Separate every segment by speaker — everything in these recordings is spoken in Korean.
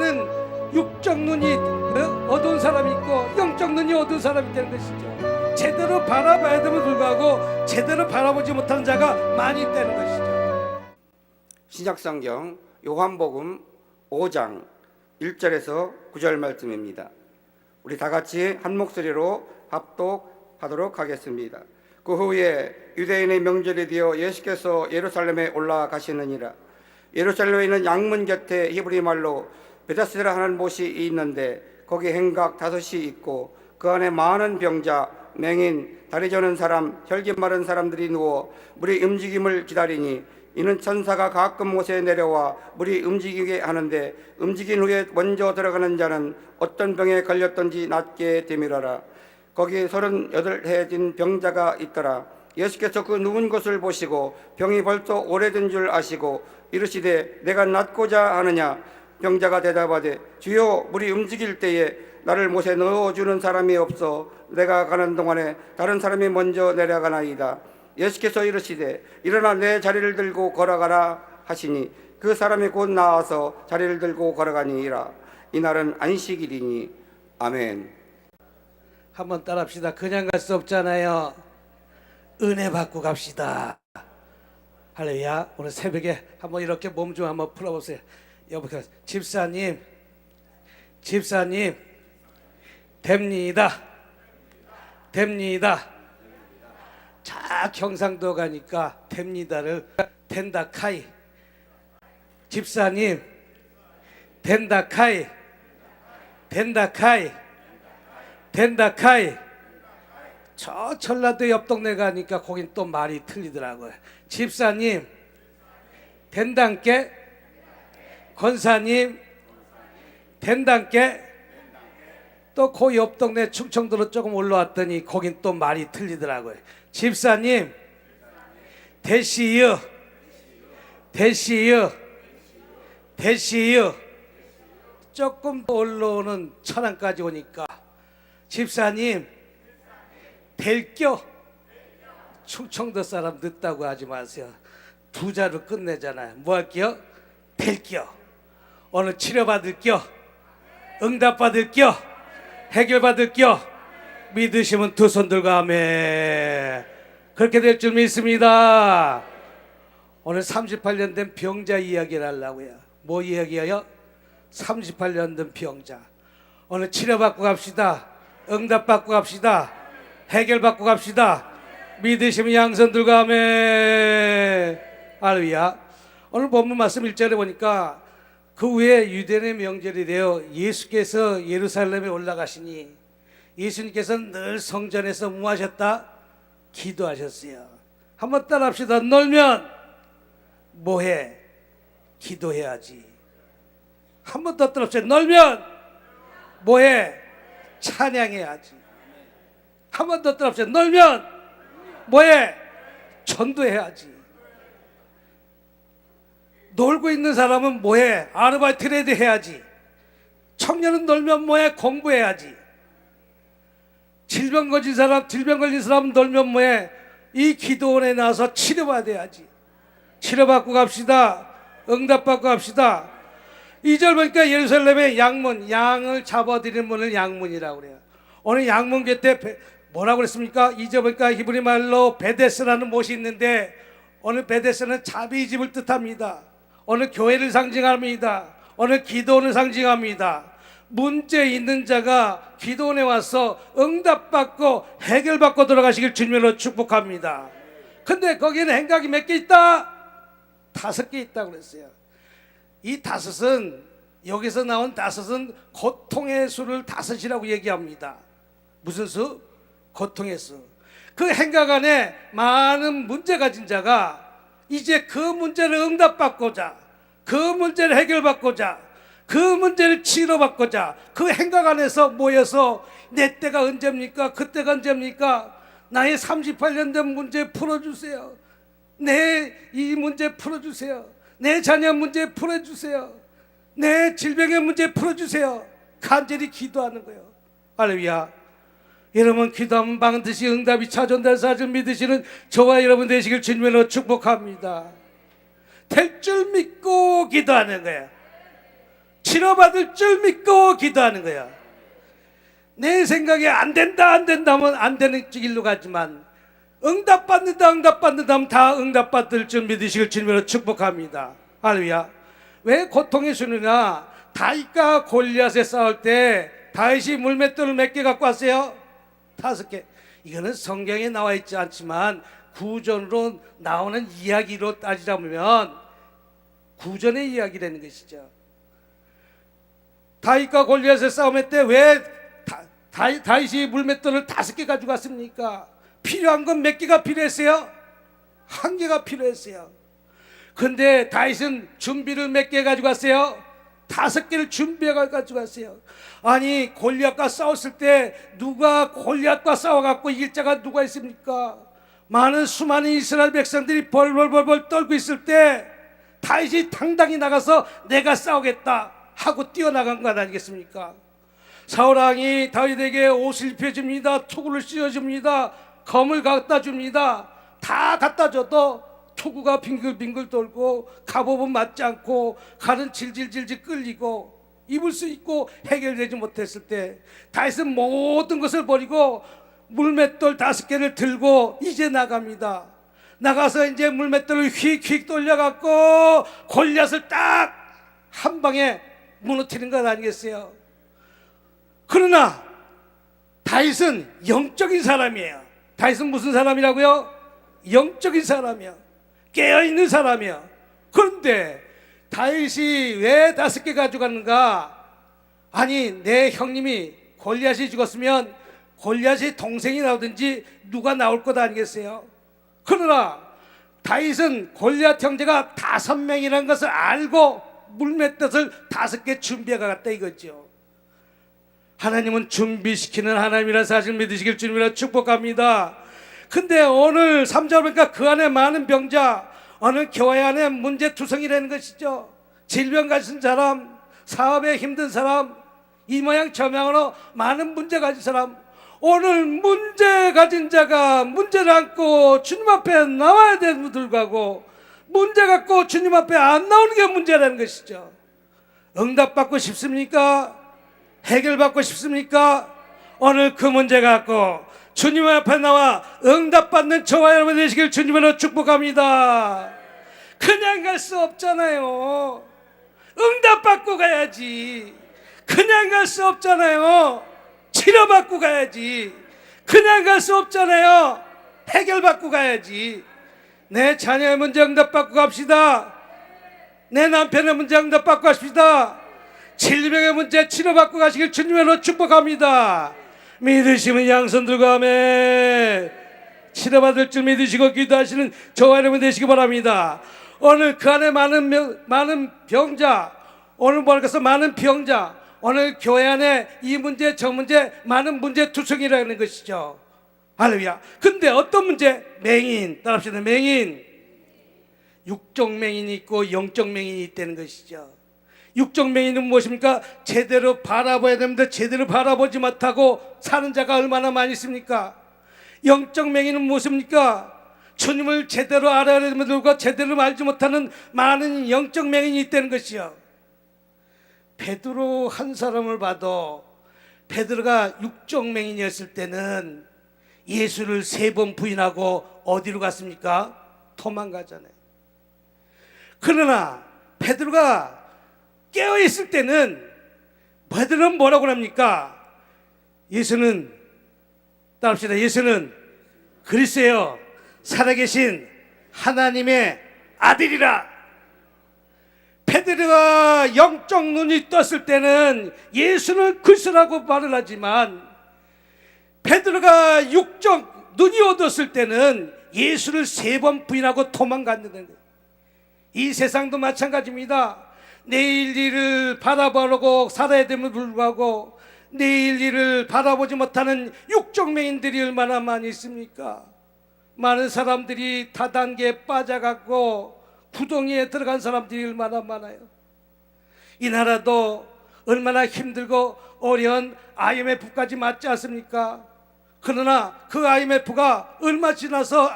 Speaker 1: 때는 육적 눈이 어두운 사람이 있고 영적 눈이 어두운 사람이 되는 것이죠. 제대로 바라봐야 됨에도 불구하고 제대로 바라보지 못하는 자가 많이 있다는 것이죠.
Speaker 2: 신약성경 요한복음 5장 1절에서 9절 말씀입니다. 우리 다 같이 한 목소리로 합독하도록 하겠습니다. 그 후에 유대인의 명절이 되어 예수께서 예루살렘에 올라가시느니라. 예루살렘에 있는 양문 곁에 히브리 말로 베다스다 하는 곳이 있는데 거기 행각 5이 있고 그 안에 많은 병자, 맹인, 다리 저는 사람, 혈기 마른 사람들이 누워 물이 움직임을 기다리니 이는 천사가 가끔 곳에 내려와 물이 움직이게 하는데 움직인 후에 먼저 들어가는 자는 어떤 병에 걸렸던지 낫게 되밀어라. 거기 38해 진 병자가 있더라. 예수께서 그 누운 것을 보시고 병이 벌써 오래된 줄 아시고 이르시되 내가 낫고자 하느냐. 병자가 대답하되 주여 물이 움직일 때에 나를 못에 넣어주는 사람이 없어 내가 가는 동안에 다른 사람이 먼저 내려가나이다. 예수께서 이르시되 일어나 내 자리를 들고 걸어가라 하시니 그 사람이 곧 나와서 자리를 들고 걸어가니라. 이날은 안식일이니. 아멘.
Speaker 1: 한번 따라합시다. 그냥 갈 수 없잖아요. 은혜 받고 갑시다. 할렐루야. 오늘 새벽에 한번 이렇게 몸 좀 한번 풀어보세요. 여보, 집사님 됩니다. 자, 경상도 가니까 됩니다를 된다 카이. 집사님 된다 카이. 저 전라도 옆 동네 가니까 거긴 또 말이 틀리더라고요. 집사님 된단께, 권사님 된단께. 또 그 옆 동네 충청도로 조금 올라왔더니 거긴 또 말이 틀리더라고요. 집사님 대시여. 조금 더 올라오는 천안까지 오니까 집사님 될겨. 충청도 사람 늦다고 하지 마세요. 두 자로 끝내잖아요. 뭐 할게요? 될겨. 오늘 치료받을겨, 응답받을겨, 해결받을겨. 믿으시면 두 손 들고 아멘. 그렇게 될 줄 믿습니다. 오늘 38년 된 병자 이야기를 하려고요. 뭐 이야기예요? 38년 된 병자. 오늘 치료받고 갑시다. 응답받고 갑시다. 해결받고 갑시다. 믿으시면 양손 들고 아멘. 할렐루야. 오늘 본문 말씀 1절에 보니까 그 후에 유대인의 명절이 되어 예수께서 예루살렘에 올라가시니 예수님께서는 늘 성전에서 뭐 하셨다? 기도하셨어요. 한번 따라합시다. 놀면 뭐해? 기도해야지. 한번 더 따라합시다. 놀면 뭐해? 찬양해야지. 한번 더 따라합시다. 놀면 뭐해? 전도해야지. 놀고 있는 사람은 뭐해? 아르바이트라도 해야지. 청년은 놀면 뭐해? 공부해야지. 질병 걸린 사람 놀면 뭐해? 이 기도원에 나와서 치료받아야지. 치료받고 갑시다. 응답받고 갑시다. 2절 보니까 예루살렘의 양문, 양을 잡아들이는 문을 양문이라고 그래요. 오늘 양문 곁에 뭐라고 그랬습니까? 2절 보니까 히브리 말로 베데스라는 못이 있는데 오늘 베데스는 자비집을 뜻합니다. 오늘 교회를 상징합니다. 오늘 기도원을 상징합니다. 문제 있는 자가 기도원에 와서 응답받고 해결받고 돌아가시길 주님으로 축복합니다. 근데 거기에는 행각이 몇 개 있다? 5개 있다고 그랬어요. 이 5은, 여기서 나온 5은 고통의 수를 5이라고 얘기합니다. 무슨 수? 고통의 수. 그 행각 안에 많은 문제 가진 자가 이제 그 문제를 응답받고자, 그 문제를 해결받고자, 그 문제를 치료받고자 그 행각 안에서 모여서 내 때가 언제입니까? 그때가 언제입니까? 나의 38년 된 문제 풀어주세요. 내 이 문제 풀어주세요. 내 자녀 문제 풀어주세요. 내 질병의 문제 풀어주세요. 간절히 기도하는 거예요. 할렐루야. 여러분 기도하면 반드시 응답이 찾아온다는 사실 믿으시는 저와 여러분 되시길 주님으로 축복합니다. 될 줄 믿고 기도하는 거예요. 치료받을 줄 믿고 기도하는 거야. 내 생각에 안 된다 하면 안 되는 길로 가지만 응답받는다 하면 다 응답받을 줄 믿으시길 주님으로 축복합니다. 할렐루야. 왜 고통의 순위나 다윗과 골리앗에 싸울 때 다윗이 물맷돌을 몇 개 갖고 왔어요? 5개. 이거는 성경에 나와 있지 않지만 구전으로 나오는 이야기로 따지자면 구전의 이야기라는 것이죠. 다윗과 골리앗의 싸움할 때 왜 다윗이 물맷돌을 5개 가지고 왔습니까? 필요한 건 몇 개가 필요했어요? 1개가 필요했어요. 근데 다윗은 준비를 몇 개 가지고 왔어요? 5개를 준비해 가지고 왔어요. 아니 골리앗과 싸웠을 때 누가 골리앗과 싸워갖고 이길 자가 누가 있습니까? 수많은 이스라엘 백성들이 벌벌 떨고 있을 때 다윗이 당당히 나가서 내가 싸우겠다 하고 뛰어나간 것 아니겠습니까? 사울왕이 다윗에게 옷을 입혀줍니다. 투구를 씌워줍니다. 검을 갖다 줍니다. 다 갖다 줘도 투구가 빙글빙글 돌고 갑옷은 맞지 않고 칼은 질질질질 끌리고 입을 수 있고 해결되지 못했을 때 다윗은 모든 것을 버리고 물맷돌 5개를 들고 이제 나갑니다. 나가서 이제 물맷돌을 휙휙 돌려갖고 골리앗을 딱 한 방에 무너뜨린 것 아니겠어요? 그러나 다윗은 영적인 사람이에요. 다윗은 무슨 사람이라고요? 영적인 사람이야. 깨어있는 사람이야. 그런데 다윗이 왜 5개 가져갔는가? 아니 내 형님이 골리앗이 죽었으면 골리앗이 동생이 나오든지 누가 나올 것 아니겠어요? 그러나 다윗은 골리앗 형제가 5명이라는 것을 알고 물맷돌을 5개 준비해 갔다 이거죠. 하나님은 준비시키는 하나님이라는 사실 믿으시길 주님이라 축복합니다. 근데 오늘 3절 보니까 그 안에 많은 병자, 어느 교회 안에 문제투성이라는 것이죠. 질병 가진 사람, 사업에 힘든 사람, 이 모양 저 모양으로 많은 문제 가진 사람, 오늘 문제 가진 자가 문제를 안고 주님 앞에 나와야 되는 불구하고 문제 갖고 주님 앞에 안 나오는 게 문제라는 것이죠. 응답받고 싶습니까? 해결받고 싶습니까? 오늘 그 문제 갖고 주님 앞에 나와 응답받는 저와 여러분 되시길 주님으로 축복합니다. 그냥 갈 수 없잖아요. 응답받고 가야지. 그냥 갈 수 없잖아요. 치료받고 가야지. 그냥 갈 수 없잖아요. 해결받고 가야지. 내 자녀의 문제 응답받고 갑시다. 내 남편의 문제 응답받고 갑시다. 질병의 문제 치료받고 가시길 주님으로 축복합니다. 믿으시면 양손 들고 아멘. 치료받을 줄 믿으시고 기도하시는 저와 여러분 되시기 바랍니다. 오늘 그 안에 많은 병자, 오늘 뭐랄까 많은 병자, 오늘 교회 안에 이 문제 저 문제 많은 문제투성이라는 것이죠. 할렐루야. 근데 어떤 문제? 맹인. 따라합시다. 맹인. 육적 맹인이 있고 영적 맹인이 있다는 것이죠. 육적 맹인은 무엇입니까? 제대로 바라봐야 되는데 제대로 바라보지 못하고 사는 자가 얼마나 많이 있습니까? 영적 맹인은 무엇입니까? 주님을 제대로 알아야 되는데 제대로 알지 못하는 많은 영적 맹인이 있다는 것이요. 베드로 한 사람을 봐도 베드로가 육적 맹인이었을 때는 예수를 3번 부인하고 어디로 갔습니까? 도망가잖아요. 그러나 베드로가 깨어있을 때는 베드로는 뭐라고 합니까? 예수는 따라합시다. 예수는 그리스도요 살아계신 하나님의 아들이라. 베드로가 영적 눈이 떴을 때는 예수는 그리스도라고 말을 하지만 베드로가 육적 눈이 어두웠을 때는 예수를 3번 부인하고 도망갔는데, 이 세상도 마찬가지입니다. 내일 일을 바라보려고 살아야 됨을 불구하고 내일 일을 바라보지 못하는 육적 맹인들이 얼마나 많이 있습니까? 많은 사람들이 다단계에 빠져갖고 구덩이에 들어간 사람들이 얼마나 많아요. 이 나라도 얼마나 힘들고 어려운 IMF까지 맞지 않습니까? 그러나 그 IMF가 얼마 지나서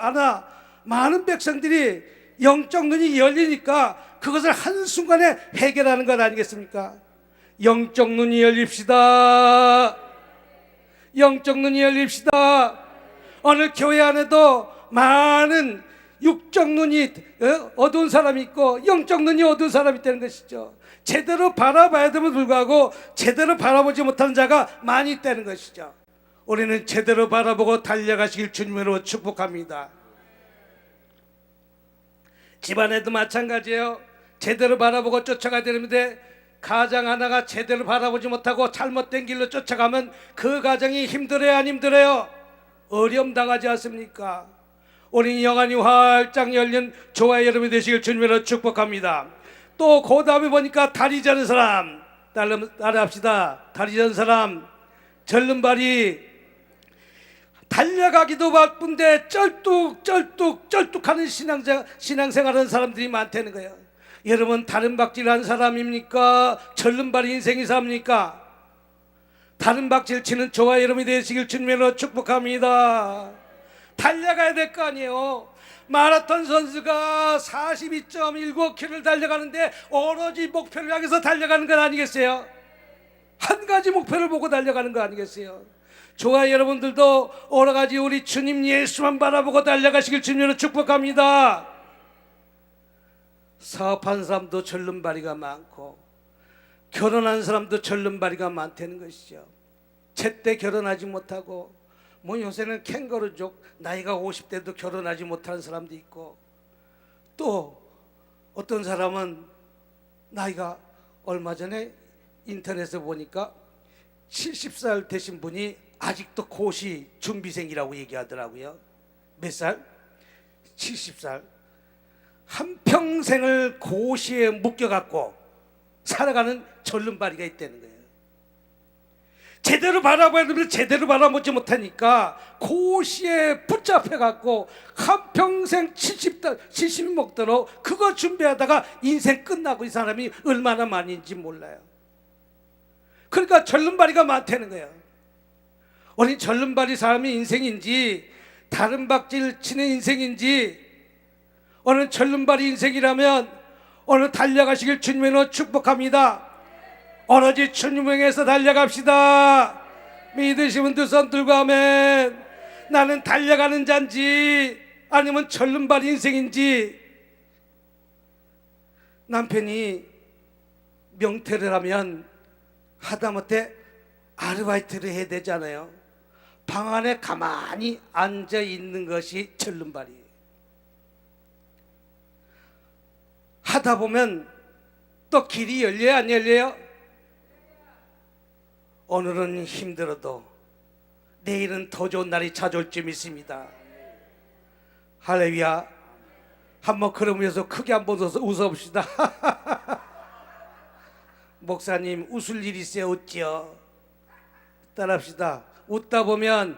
Speaker 1: 많은 백성들이 영적 눈이 열리니까 그것을 한순간에 해결하는 것 아니겠습니까? 영적 눈이 열립시다. 영적 눈이 열립시다. 어느 교회 안에도 많은 육적 눈이 어두운 사람이 있고 영적 눈이 어두운 사람이 있다는 것이죠. 제대로 바라봐야 됨에도 불구하고 제대로 바라보지 못하는 자가 많이 있다는 것이죠. 우리는 제대로 바라보고 달려가시길 주님으로 축복합니다. 집안에도 마찬가지예요. 제대로 바라보고 쫓아가야 되는데 가정 하나가 제대로 바라보지 못하고 잘못된 길로 쫓아가면 그 가정이 힘들어요, 안 힘들어요? 어려움 당하지 않습니까? 우리 영안이 활짝 열린 조화 여러분이 되시길 주님으로 축복합니다. 또 그 다음에 보니까 다리 저는 사람, 따라합시다. 다리 저는 사람, 절름발이 달려가기도 바쁜데 쩔뚝하는 신앙생활하는 사람들이 많다는 거예요. 여러분 다른 박질하는 사람입니까? 절름발이 인생이 삽니까? 다른 박질 치는 저와 여러분이 되시길 주님으로 축복합니다. 달려가야 될 거 아니에요. 마라톤 선수가 42.19km를 달려가는데 오로지 목표를 향해서 달려가는 건 아니겠어요? 한 가지 목표를 보고 달려가는 거 아니겠어요? 저와 여러분들도 여러 가지 우리 주님 예수만 바라보고 달려가시길 주님으로 축복합니다. 사업한 사람도 절름발이가 많고 결혼한 사람도 절름발이가 많다는 것이죠. 제때 결혼하지 못하고 뭐 요새는 캥거루족 나이가 50대도 결혼하지 못하는 사람도 있고 또 어떤 사람은 나이가 얼마 전에 인터넷에 보니까 70살 되신 분이 아직도 고시 준비생이라고 얘기하더라고요. 몇 살? 70살. 한평생을 고시에 묶여갖고 살아가는 절름발이가 있다는 거예요. 제대로 바라봐야 되는데 제대로 바라보지 못하니까 고시에 붙잡혀갖고 한평생 70이 먹도록 그거 준비하다가 인생 끝나고 이 사람이 얼마나 많은지 몰라요. 그러니까 절름발이가 많다는 거예요. 우리 절름발이 사람이 인생인지 다른 박질 치는 인생인지 오늘 절름발이 인생이라면 오늘 달려가시길 주님으로 축복합니다. 오로지 주님 향해서 달려갑시다. 믿으시면 두 손 들고 아멘. 나는 달려가는 자인지 아니면 절름발 인생인지. 남편이 명퇴를 하면 하다못해 아르바이트를 해야 되잖아요. 방 안에 가만히 앉아 있는 것이 절름발이에요. 하다 보면 또 길이 열려요, 안 열려요? 오늘은 힘들어도 내일은 더 좋은 날이 찾아올 줄 믿습니다. 할렐루야. 한번 그러면서 크게 한번 웃어봅시다. 목사님 웃을 일 있어요, 웃지요? 따라합시다. 웃다 보면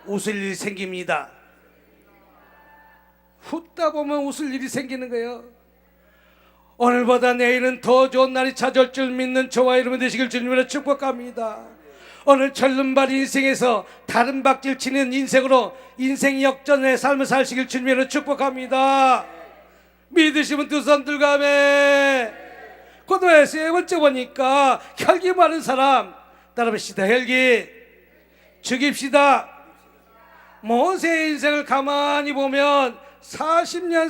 Speaker 1: 웃을 일이 생깁니다. 웃다 보면 웃을 일이 생기는 거예요. 오늘보다 내일은 더 좋은 날이 찾아올 줄 믿는 저와 여러분 되시길 주님으로 축복합니다. 오늘 절름발 인생에서 다른 박질 치는 인생으로 인생 역전의 삶을 사시길 주님으로 축복합니다. 믿으시면 두 손 들고 아멘. 고도의 세 번째 보니까 혈기 많은 사람 따라합시다. 혈기 죽입시다. 모세의 인생을 가만히 보면 40년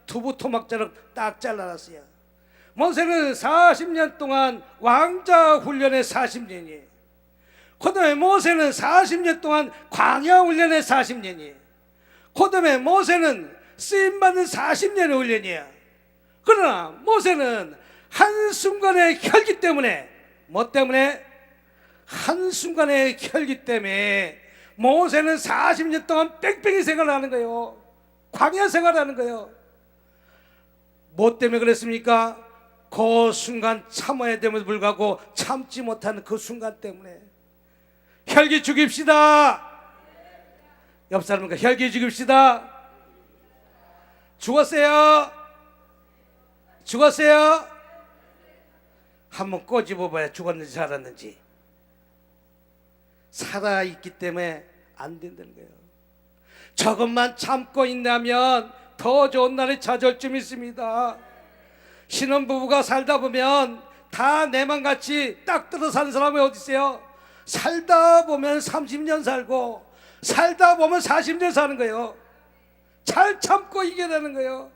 Speaker 1: 두부 토막자를 딱 잘라놨어요. 모세는 40년 동안 왕자 훈련에 40년이에요. 그 다음에 모세는 40년 동안 광야 훈련에 40년이에요. 그 다음에 모세는 쓰임받는 40년의 훈련이에요. 그러나 모세는 한순간의 혈기 때문에 뭐 때문에? 한순간의 혈기 때문에 모세는 40년 동안 뺑뺑이 생활을 하는 거예요. 광야 생활을 하는 거예요. 뭐 때문에 그랬습니까? 그 순간 참아야 됨에도 불구하고 참지 못하는 그 순간 때문에. 혈기 죽입시다. 옆 사람과 혈기 죽입시다. 죽었어요? 죽었어요? 한번 꼬집어 봐야 죽었는지 살았는지. 살아있기 때문에 안 된다는 거예요. 조금만 참고 있다면 더 좋은 날이 찾아올 줄 믿습니다. 신혼부부가 살다 보면 다 내만 같이 딱 들어 사는 사람이 어디 있어요? 살다 보면 30년 살고 살다 보면 40년 사는 거예요. 잘 참고 이겨내는 거예요.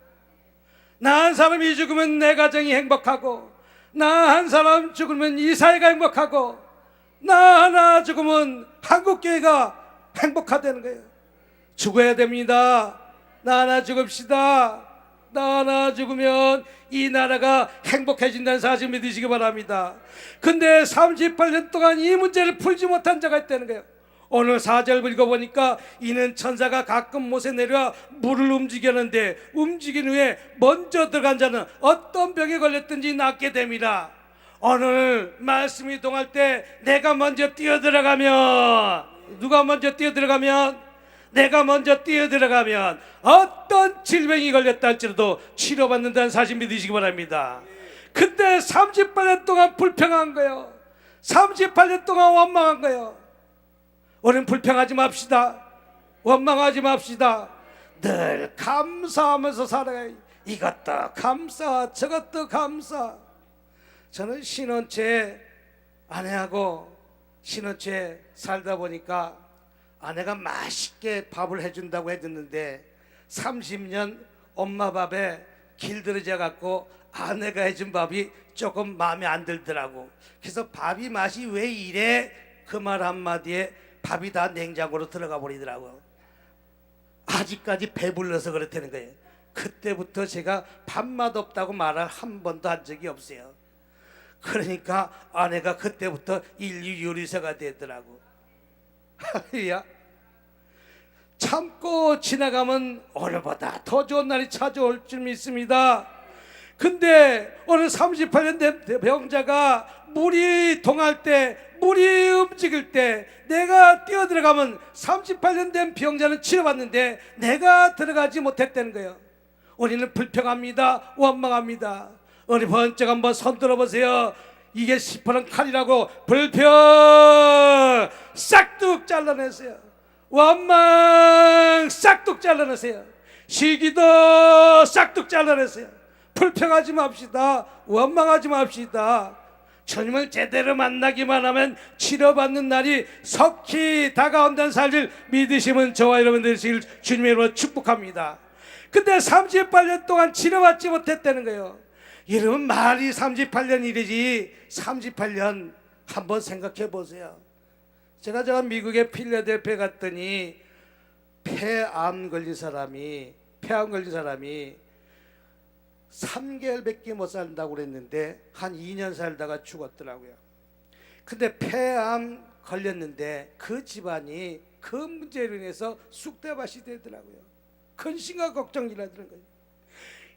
Speaker 1: 나 한 사람이 죽으면 내 가정이 행복하고, 나 한 사람 죽으면 이 사회가 행복하고, 나 하나 죽으면 한국교회가 행복하다는 거예요. 죽어야 됩니다. 나 하나 죽읍시다. 나 하나 죽으면 이 나라가 행복해진다는 사실 믿으시기 바랍니다. 근데 38년 동안 이 문제를 풀지 못한 자가 있다는 거예요. 오늘 4절 읽어보니까 이는 천사가 가끔 못에 내려와 물을 움직이는데 움직인 후에 먼저 들어간 자는 어떤 병에 걸렸든지 낫게 됩니다. 오늘 말씀이 동할 때 내가 먼저 뛰어들어가면, 누가 먼저 뛰어들어가면, 내가 먼저 뛰어들어가면 어떤 질병이 걸렸다 할지라도 치료받는다는 사실 믿으시기 바랍니다. 근데 38년 동안 불평한 거예요. 38년 동안 원망한 거예요. 우리는 불평하지 맙시다. 원망하지 맙시다. 늘 감사하면서 살아요. 이것도 감사, 저것도 감사. 저는 신혼채 아내하고 신혼채 살다 보니까 아내가 맛있게 밥을 해준다고 해줬는데 30년 엄마 밥에 길들여져 갖고 아내가 해준 밥이 조금 마음에 안 들더라고. 그래서 밥이 맛이 왜 이래? 그 말 한마디에 밥이 다 냉장고로 들어가 버리더라고요. 아직까지 배불러서 그렇다는 거예요. 그때부터 제가 밥맛 없다고 말을 한 번도 한 적이 없어요. 그러니까 아내가 그때부터 인류 요리사가 되더라고. 할렐루야. 참고 지나가면 오늘보다 더 좋은 날이 찾아올 줄 믿습니다. 근데 오늘 38년 된 병자가 물이 동할 때, 물이 움직일 때 내가 뛰어들어가면 38년 된 병자는 치료받는데 내가 들어가지 못했다는 거예요. 우리는 불평합니다. 원망합니다. 우리 번쩍 한번 손 들어보세요. 이게 시퍼런 칼이라고 불평 싹둑 잘라냈어요. 원망 싹둑 잘라냈어요. 시기도 싹둑 잘라냈어요. 불평하지 맙시다. 원망하지 맙시다. 주님을 제대로 만나기만 하면 치료받는 날이 속히 다가온다는 사실을 믿으시면 저와 여러분들 되시길 주님의 이름으로 축복합니다. 근데 38년 동안 치료받지 못했다는 거예요. 여러분 말이 38년이지 38년 한번 생각해 보세요. 제가 미국의 필라델피아 갔더니 폐암 걸린 사람이 3개월밖에 못 산다고 그랬는데 한 2년 살다가 죽었더라고요. 근데 폐암 걸렸는데 그 집안이 그 문제로 인해서 쑥대밭이 되더라고요. 근심과 걱정이라는 거예요.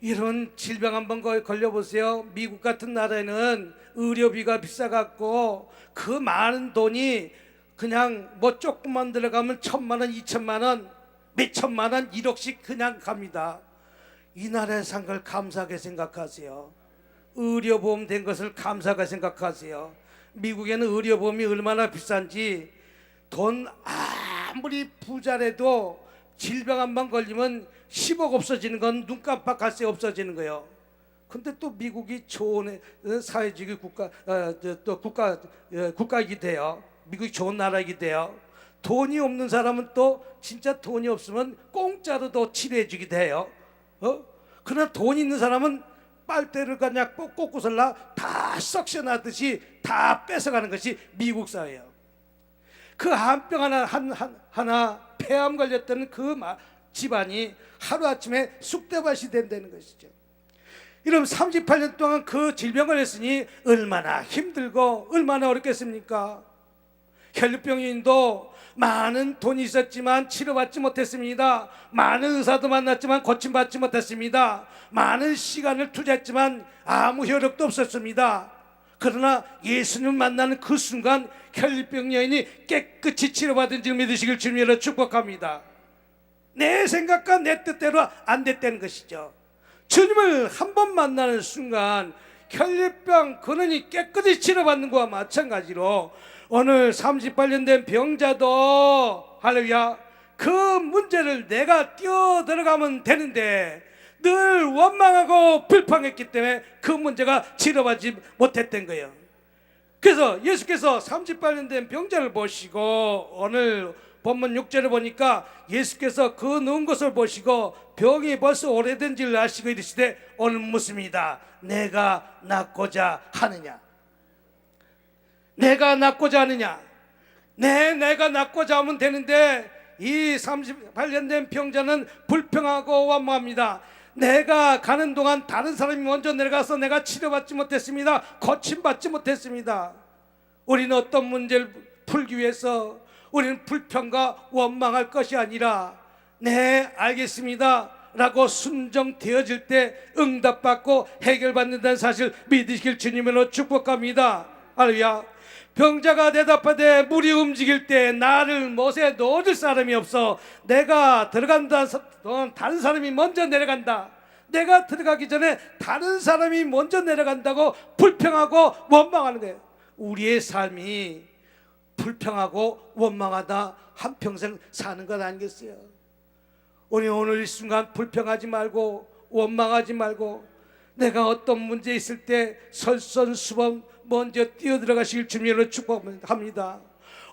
Speaker 1: 이런 질병 한번 걸려보세요. 미국 같은 나라에는 의료비가 비싸갖고 그 많은 돈이 그냥 뭐 조금만 들어가면 1,000만 원, 2,000만 원, 몇천만 원, 1억씩 그냥 갑니다. 이 나라에 산 걸 감사하게 생각하세요. 의료보험 된 것을 감사하게 생각하세요. 미국에는 의료보험이 얼마나 비싼지, 돈 아무리 부자라도 질병 한번 걸리면 10억 없어지는 건 눈 깜빡할 새 없어지는 거예요. 근데 또 미국이 좋은 사회주의 국가이기도 해요. 미국이 좋은 나라이기도 해요. 돈이 없는 사람은 또 진짜 돈이 없으면 공짜로도 치료해주기도 해요. 그러나 돈 있는 사람은 빨대를 그냥 꽂고서라 다 석션하듯이 다 뺏어가는 것이 미국 사회예요. 그 한 병 하나 폐암 걸렸던 그 집안이 하루아침에 쑥대밭이 된다는 것이죠. 이러면 38년 동안 그 질병을 했으니 얼마나 힘들고 얼마나 어렵겠습니까? 혈류병인도 많은 돈이 있었지만 치료받지 못했습니다. 많은 의사도 만났지만 고침받지 못했습니다. 많은 시간을 투자했지만 아무 효력도 없었습니다. 그러나 예수님 만나는 그 순간 혈류병 여인이 깨끗이 치료받은 줄 믿으시길 주님으로 축복합니다. 내 생각과 내 뜻대로 안 됐다는 것이죠. 주님을 한 번 만나는 순간 혈류병 근원이 깨끗이 치료받는 것과 마찬가지로 오늘 38년 된 병자도 할렐루야 그 문제를 내가 뛰어들어가면 되는데 늘 원망하고 불평했기 때문에 그 문제가 치료받지 못했던 거예요. 그래서 예수께서 38년 된 병자를 보시고 오늘 본문 6절을 보니까 예수께서 그 누운 것을 보시고 병이 벌써 오래된 줄 아시고 이르시되 오늘 묻습니다. 내가 낫고자 하느냐? 내가 낫고자 하느냐? 내가 낫고자 하면 되는데 이 38년 된 병자는 불평하고 원망합니다. 내가 가는 동안 다른 사람이 먼저 내려가서 내가 치료받지 못했습니다. 고침받지 못했습니다. 우리는 어떤 문제를 풀기 위해서 우리는 불평과 원망할 것이 아니라 네 알겠습니다 라고 순종되어질 때 응답받고 해결받는다는 사실 믿으시길 주님으로 축복합니다. 할렐루야. 병자가 대답하되 물이 움직일 때 나를 못에 넣어줄 사람이 없어 내가 들어간다 다른 사람이 먼저 내려간다. 내가 들어가기 전에 다른 사람이 먼저 내려간다고 불평하고 원망하는 거예요. 우리의 삶이 불평하고 원망하다 한평생 사는 것 아니겠어요? 우리 오늘 이 순간 불평하지 말고 원망하지 말고 내가 어떤 문제 있을 때 설선수범 먼저 뛰어들어가시길 주님으로 축복합니다.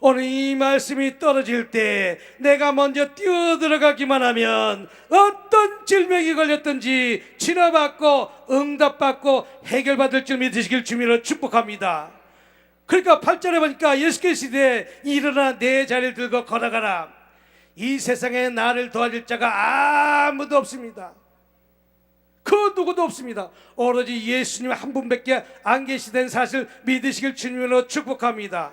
Speaker 1: 오늘 이 말씀이 떨어질 때 내가 먼저 뛰어들어가기만 하면 어떤 질병이 걸렸든지 치료받고 응답받고 해결받을 줄 믿으시길 주님으로 축복합니다. 그러니까 8절에 보니까 예수께서 이르시되 일어나 내 자리를 들고 걸어가라. 이 세상에 나를 도와줄 자가 아무도 없습니다. 그 누구도 없습니다. 오로지 예수님 한 분밖에 안 계시다는 사실 믿으시길 주님으로 축복합니다.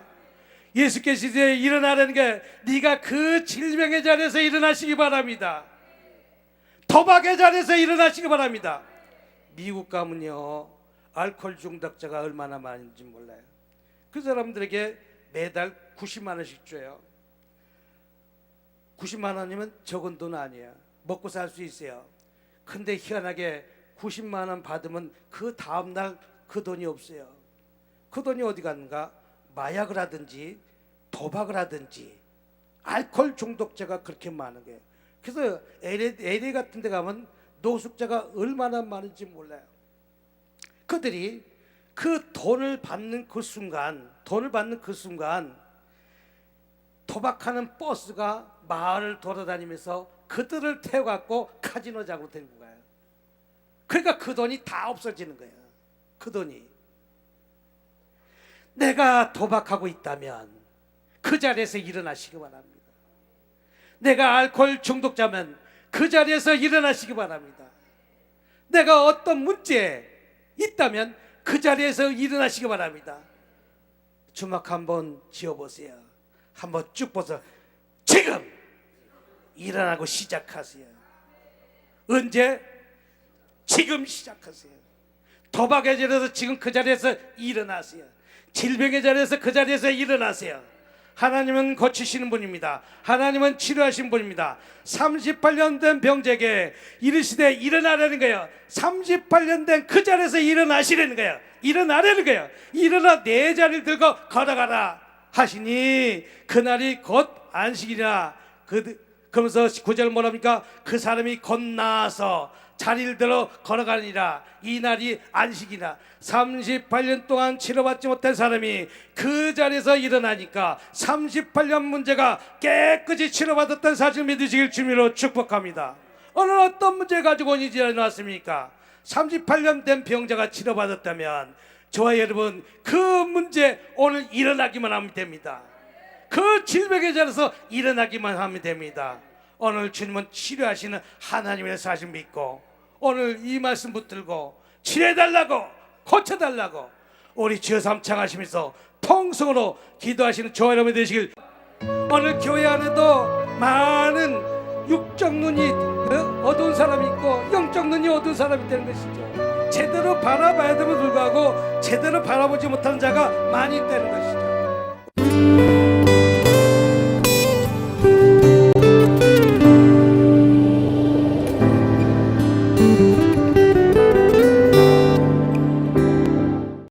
Speaker 1: 예수께서 이제 일어나라는 게 네가 그 질병의 자리에서 일어나시기 바랍니다. 도박의 자리에서 일어나시기 바랍니다. 미국 가면요 알코올 중독자가 얼마나 많은지 몰라요. 그 사람들에게 매달 90만 원씩 줘요. 90만 원이면 적은 돈 아니에요. 먹고 살 수 있어요. 근데 희한하게 90만 원 받으면 그 다음날 그 돈이 없어요. 그 돈이 어디 갔는가? 마약을 하든지 도박을 하든지 알코올 중독자가 그렇게 많은 거예요. 그래서 LA 같은 데 가면 노숙자가 얼마나 많은지 몰라요. 그들이 그 돈을 받는 그 순간 도박하는 버스가 마을을 돌아다니면서 그들을 태워갖고 카지노장으로 데리고 가요. 그러니까 그 돈이 다 없어지는 거예요. 그 돈이. 내가 도박하고 있다면 그 자리에서 일어나시기 바랍니다. 내가 알코올 중독자면 그 자리에서 일어나시기 바랍니다. 내가 어떤 문제에 있다면 그 자리에서 일어나시기 바랍니다. 주먹 한번 쥐어보세요. 한번 쭉 벗어 지금 일어나고 시작하세요. 언제? 지금 시작하세요. 도박의 자리에서 지금 그 자리에서 일어나세요. 질병의 자리에서 그 자리에서 일어나세요. 하나님은 고치시는 분입니다. 하나님은 치료하시는 분입니다. 38년 된 병자에게 이르시되 일어나라는 거예요. 38년 된 그 자리에서 일어나시라는 거예요. 일어나라는 거예요. 일어나 내 자리를 들고 걸어가라 하시니 그날이 곧 안식이라. 그러면서 9절 뭐랍니까? 그 사람이 곧 나아서 자리를 들어 걸어가니라. 이 날이 안식이라. 38년 동안 치료받지 못한 사람이 그 자리에서 일어나니까 38년 문제가 깨끗이 치료받았다는 사실 믿으시길 주님으로 축복합니다. 오늘 어떤 문제 가지고 일어났습니까? 38년 된 병자가 치료받았다면 저와 여러분 그 문제 오늘 일어나기만 하면 됩니다. 그 질병의 자리에서 일어나기만 하면 됩니다. 오늘 주님은 치료하시는 하나님의 사실 믿고 오늘 이 말씀 붙들고 치료해달라고 고쳐달라고 우리 주여 삼창하시면서 통성으로 기도하시는 저와 여러분 되시길. 오늘 교회 안에도 많은 육적 눈이 어두운 사람이 있고 영적 눈이 어두운 사람이 되는 것이죠. 제대로 바라봐야 됨에도 불구하고 제대로 바라보지 못하는 자가 많이 있다는 것이죠.